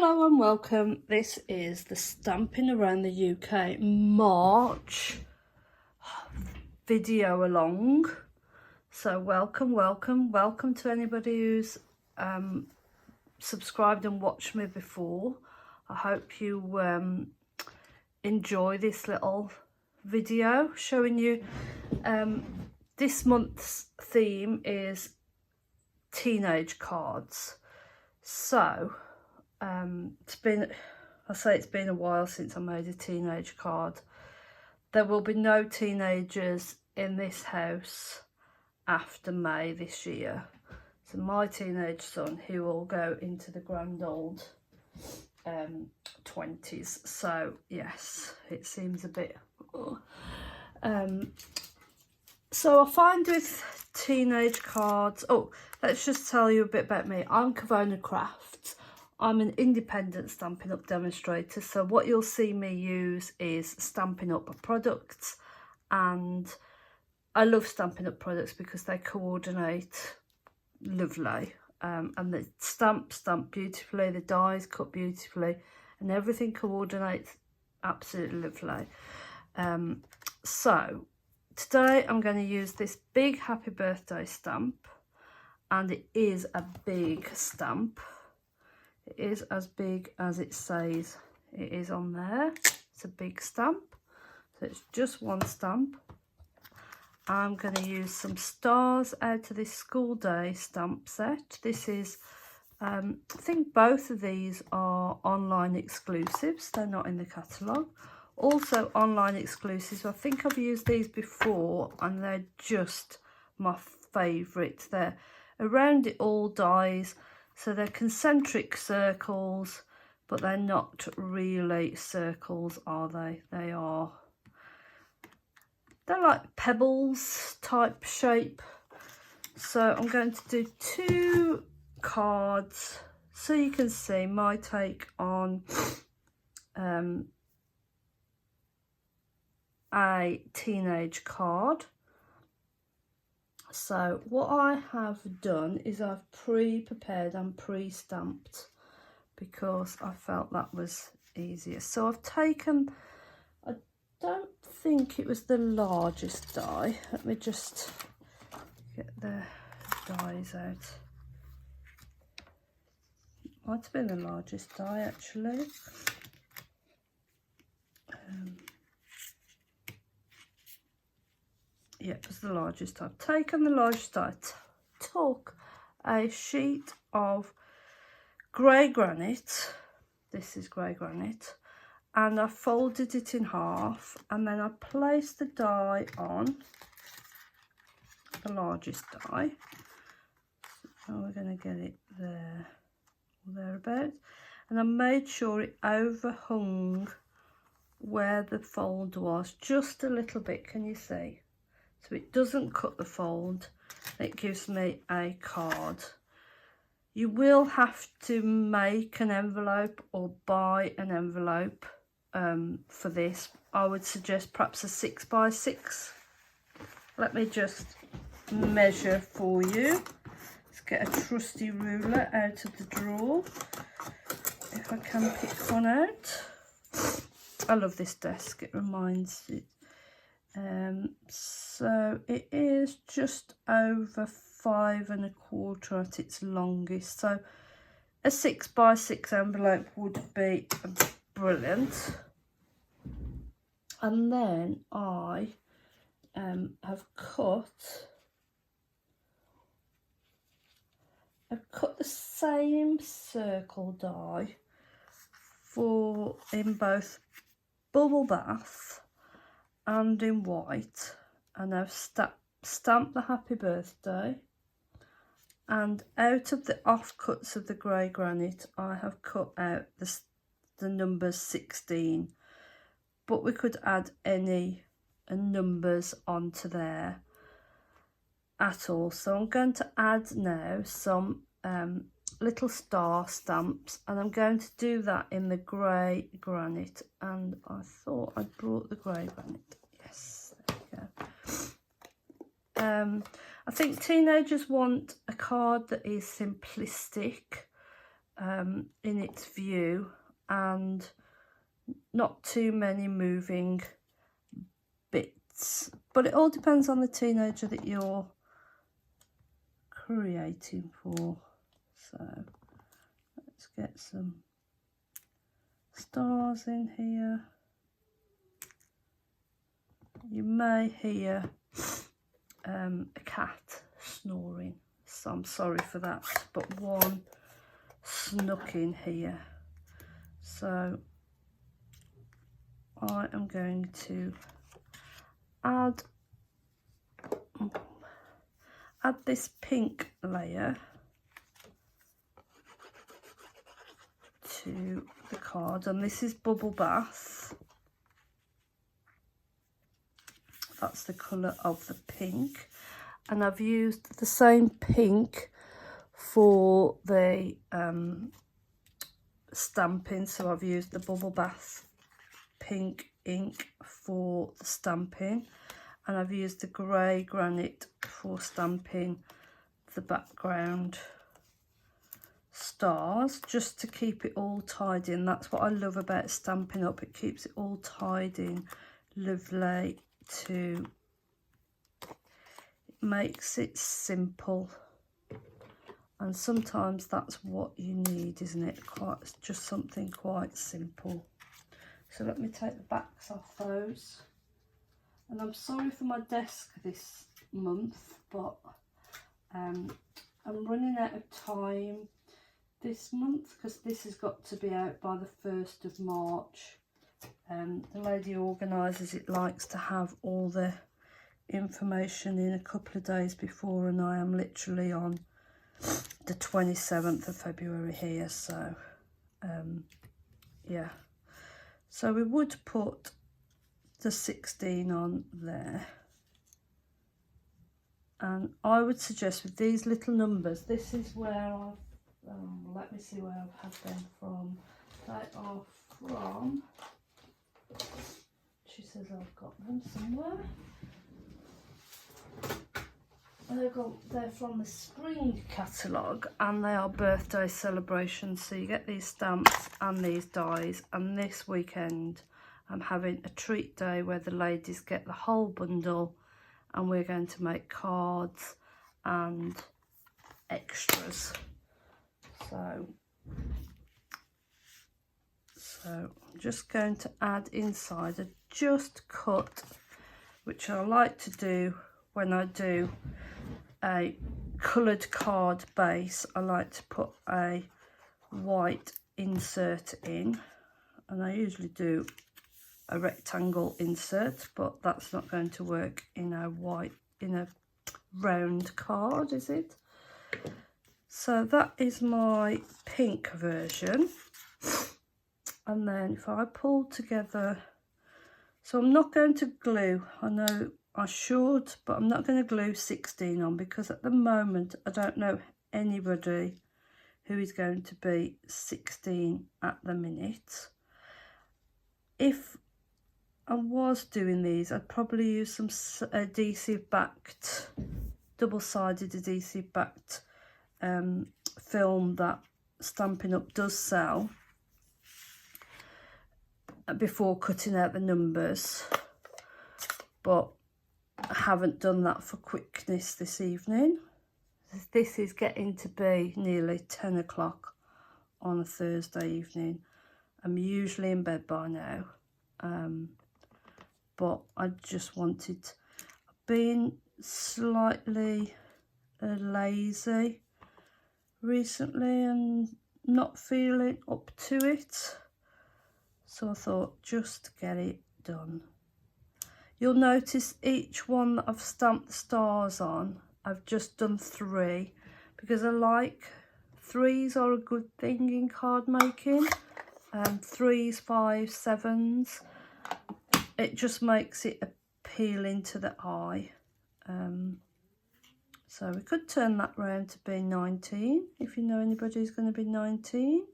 Hello and welcome. This is the Stampin Around the UK March video along. So welcome to anybody who's subscribed and watched me before. I hope you enjoy this little video showing you this month's theme is teenage cards. So it's been a while since I made a teenage card. There will be no teenagers in this house after May this year. So my teenage son, he will go into the grand old 20s. So yes, it seems a bit so I find with teenage cards, let's just tell you a bit about me. I'm Kavona Crafts. I'm an independent Stampin' Up demonstrator, so what you'll see me use is Stampin' Up products, and I love Stampin' Up products because they coordinate lovely, and the stamp beautifully, the dies cut beautifully, and everything coordinates absolutely lovely. So today I'm going to use this big happy birthday stamp, and it is a big stamp. It is as big as it says it is on there. It's a big stamp, so it's just one stamp. I'm going to use some stars out of this school day stamp set. This is, I think both of these are online exclusives. They're not in the catalogue. Also online exclusives. I think I've used these before and they're just my favourite. They're around it all dies. So they're concentric circles, but they're not really circles, are they? They're like pebbles type shape. So I'm going to do 2 cards so you can see my take on a teenage card. So what I have done is I've pre-prepared and pre-stamped because I felt that was easier. So I've taken, I don't think it was the largest die. Let me just get the dies out. Might have been the largest die actually. Yeah, it was the largest. I've taken the largest. I took a sheet of grey granite. This is grey granite. And I folded it in half. And then I placed the die on the largest die. So we're going to get it there or thereabouts. And I made sure it overhung where the fold was. Just a little bit, can you see? So it doesn't cut the fold. It gives me a card. You will have to make an envelope or buy an envelope for this. I would suggest perhaps a 6x6. Let me just measure for you. Let's get a trusty ruler out of the drawer. If I can pick one out. I love this desk. It reminds it. So it is just over 5 1/4 at its longest. So a 6x6 envelope would be brilliant. And then I have cut. I've cut the same circle die in both bubble bath and in white, and I've stamped the happy birthday, and out of the offcuts of the grey granite I have cut out the numbers 16, but we could add any numbers onto there at all. So I'm going to add now some little star stamps, and I'm going to do that in the grey granite, and I thought I'd brought the grey granite. Yes, there we go. I think teenagers want a card that is simplistic, in its view, and not too many moving bits. But it all depends on the teenager that you're creating for. So let's get some stars in here. You may hear a cat snoring, so I'm sorry for that, but one snuck in here. So I am going to add this pink layer to the card, and this is Bubble Bath. That's the colour of the pink, and I've used the same pink for the stamping, so I've used the Bubble Bath pink ink for the stamping, and I've used the grey granite for stamping the background stars, just to keep it all tied in. That's what I love about Stampin' Up, it keeps it all tied in lovely. It makes it simple, and sometimes that's what you need, isn't it? Just something quite simple. So let me take the backs off those, and I'm sorry for my desk this month, but I'm running out of time this month because this has got to be out by the 1st of March. The lady who organises it likes to have all the information in a couple of days before, and I am literally on the 27th of February here, so yeah. So we would put the 16 on there, and I would suggest with these little numbers, this is where I've let me see where I've had them from. They are from, she says I've got them somewhere. They're from the spring catalogue, and they are birthday celebrations. So you get these stamps and these dies, and this weekend I'm having a treat day where the ladies get the whole bundle, and we're going to make cards and extras. So I'm just going to add inside a just cut, which I like to do when I do a coloured card base. I like to put a white insert in, and I usually do a rectangle insert, but that's not going to work in a round card, is it? So that is my pink version. And then if I pull together, so I'm not going to glue, I know I should, but I'm not going to glue 16 on, because at the moment I don't know anybody who is going to be 16 at the minute. If I was doing these, I'd probably use some adhesive backed, double-sided adhesive backed film that Stampin' Up does sell, before cutting out the numbers, but I haven't done that for quickness this evening. This is getting to be nearly 10 o'clock on a Thursday evening. I'm usually in bed by now, but I just wanted, being slightly lazy recently and not feeling up to it, so I thought just get it done. You'll notice each one that I've stamped the stars on, I've just done 3, because I like 3s are a good thing in card making. 3s, 5s, 7s, it just makes it appealing to the eye. So we could turn that round to be 19, if you know anybody who's going to be 19.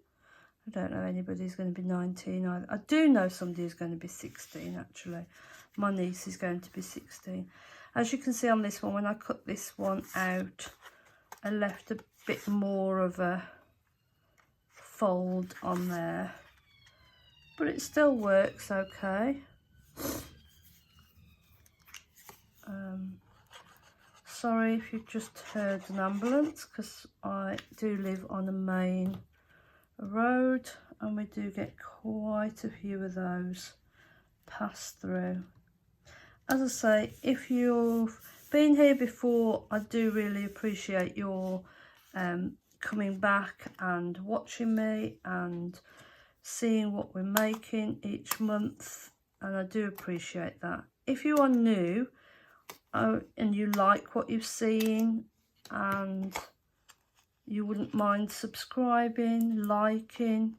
I don't know anybody who's going to be 19 either. I do know somebody who's going to be 16 actually. My niece is going to be 16. As you can see on this one, when I cut this one out, I left a bit more of a fold on there, but it still works okay. Sorry if you just heard an ambulance, because I do live on a main road and we do get quite a few of those pass through. As I say, if you've been here before, I do really appreciate your coming back and watching me and seeing what we're making each month, and I do appreciate that. If you are new and you like what you've seen and you wouldn't mind subscribing, liking,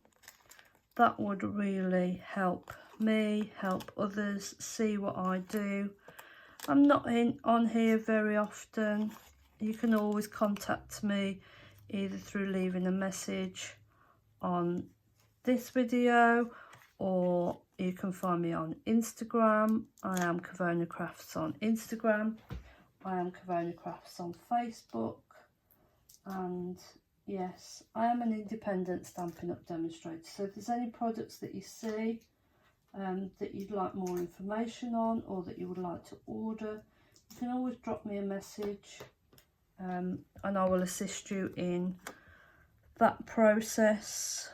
that would really help me, help others see what I do. I'm not on here very often. You can always contact me either through leaving a message on this video, or you can find me on Instagram. I am Kavona Crafts on Instagram. I am Kavona Crafts on Facebook. And yes, I am an independent Stampin' Up demonstrator. So if there's any products that you see that you'd like more information on, or that you would like to order, you can always drop me a message and I will assist you in that process.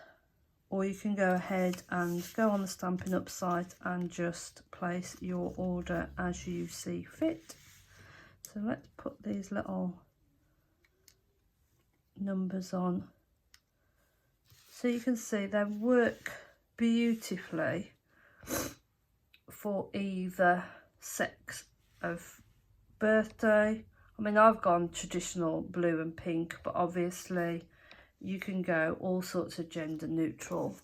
Or you can go ahead and go on the Stampin' Up site and just place your order as you see fit. So let's put these little numbers on so you can see they work beautifully for either sex of birthday. I mean, I've gone traditional blue and pink, but obviously you can go all sorts of gender neutral,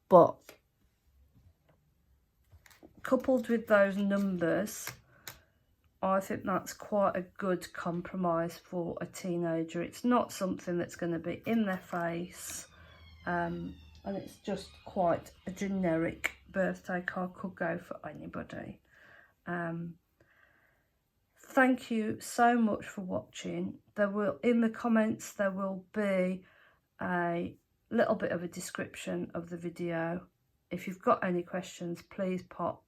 but coupled with those numbers, I think that's quite a good compromise for a teenager. It's not something that's going to be in their face, and it's just quite a generic birthday card, could go for anybody. Thank you so much for watching. There will, in the comments, there will be a little bit of a description of the video. If you've got any questions, please pop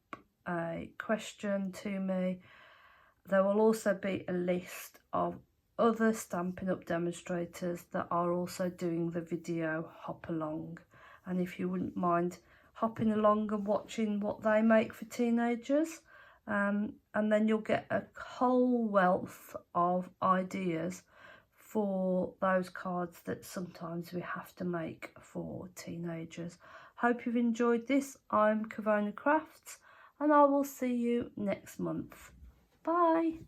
a question to me. There will also be a list of other Stampin' Up demonstrators that are also doing the video hop along. And if you wouldn't mind hopping along and watching what they make for teenagers, and then you'll get a whole wealth of ideas for those cards that sometimes we have to make for teenagers. Hope you've enjoyed this. I'm Kavona Crafts, and I will see you next month. Bye.